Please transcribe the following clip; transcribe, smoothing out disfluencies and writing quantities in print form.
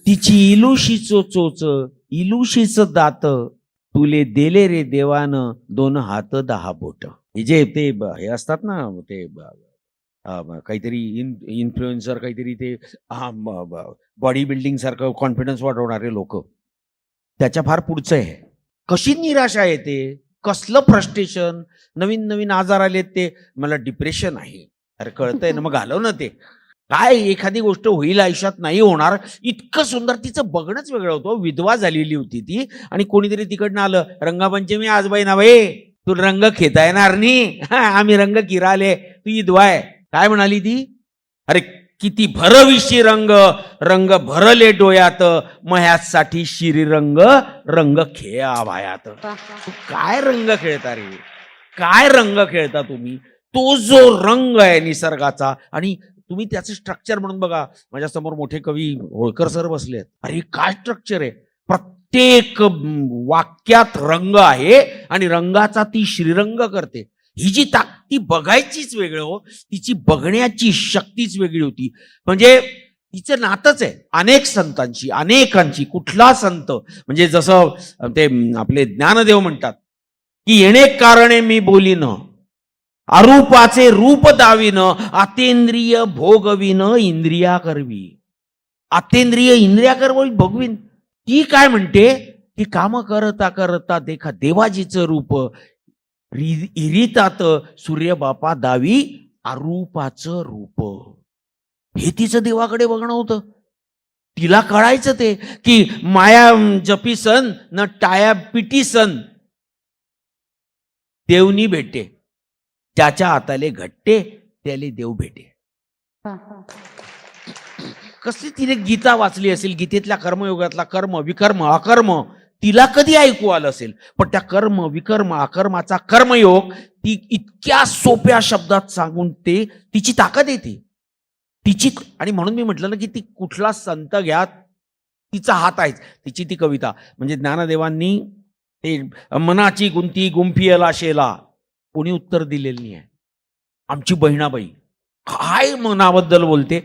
तिची इलुशीच चोच इलुशीच दात तुले देले रे देवानं 2 हात 10 बोट. हे जे ते हे असतात ना ते काहीतरी इन्फ्लुएन्सर काहीतरी ते बॉडी बिल्डिंग सारखं कॉन्फिडन्स वाढवणारे लोक, त्याच्या फार पुढचं आहे. कशी निराशा येते, कसलं फ्रस्ट्रेशन, नवीन नवीन आजार आलेत, ते मला डिप्रेशन आहे. अरे कळतंय ना, मग घालव ना ते. काय एखादी गोष्ट होईल आयुष्यात, नाही होणार, इतकं सुंदर, तिचं बघणंच वेगळं होतं. विधवा झालेली होती ती आणि कोणीतरी तिकडनं आलं, रंगपंचमी आज बाई ना बाई, तू रंग खेता येणार नाही, आम्ही रंग किराले, तू विधवा आहे. काय म्हणाली ती? अरे किती भरविशी रंग, रंग भरले डोळ्यात, मह्यासाठी श्रीरंग रंग खेळा भायात. काय रंग खेळता रे, काय रंग खेळता तुम्ही? तो जो रंग आहे निसर्गाचा, आणि तुम्ही त्याचं स्ट्रक्चर म्हणून बघा. माझ्या समोर मोठे कवी होळकर सर बसलेत. अरे काय स्ट्रक्चर आहे, प्रत्येक वाक्यात रंग आहे आणि रंगाचा ती श्रीरंग करते. ही जी ती बघायचीच वेगळं हो, तिची बघण्याची शक्तीच वेगळी होती. म्हणजे तिचं नातच आहे अनेक संतांची, अनेकांची. कुठला संत म्हणजे जसं ते आपले ज्ञानदेव म्हणतात की येणे कारणे मी बोलीन, अरूपाचे रूप दाविन, आतेंद्रिय भोगविन इंद्रिया करवी. आतेंद्रिय इंद्रिया करवी भोगवीन. ती काय म्हणते की काम करता करता देखा देवाजीचं रूप, इरितात सूर्यबापा दावी अरूपाचं रूप. हे तिचं देवाकडे बघणं होतं. तिला कळायचं ते की माया जपी सन न टाया पिटी सन, देवनी भेटे त्याच्या हाताले घट्टे त्याले देव भेटे. कसली तिने गीता वाचली असेल, गीतेतल्या कर्मयोगातला कर्म विकर्म अकर्म तिला कधी ऐकू आलं असेल. पण त्या कर्म विकर्म अकर्माचा कर्मयोग ती इतक्या सोप्या शब्दात सांगून ते तिची ताकद येते तिची. आणि म्हणून मी म्हटलं ना की ती कुठला संत घ्या, तिचा हात आहेच. तिची ती कविता म्हणजे ज्ञानदेवांनी ते मनाची गुंती गुंफियला शेला, कोणी उत्तर दिलेलं नाही आहे. आमची बहिणाबाई काय मनाबद्दल बोलते.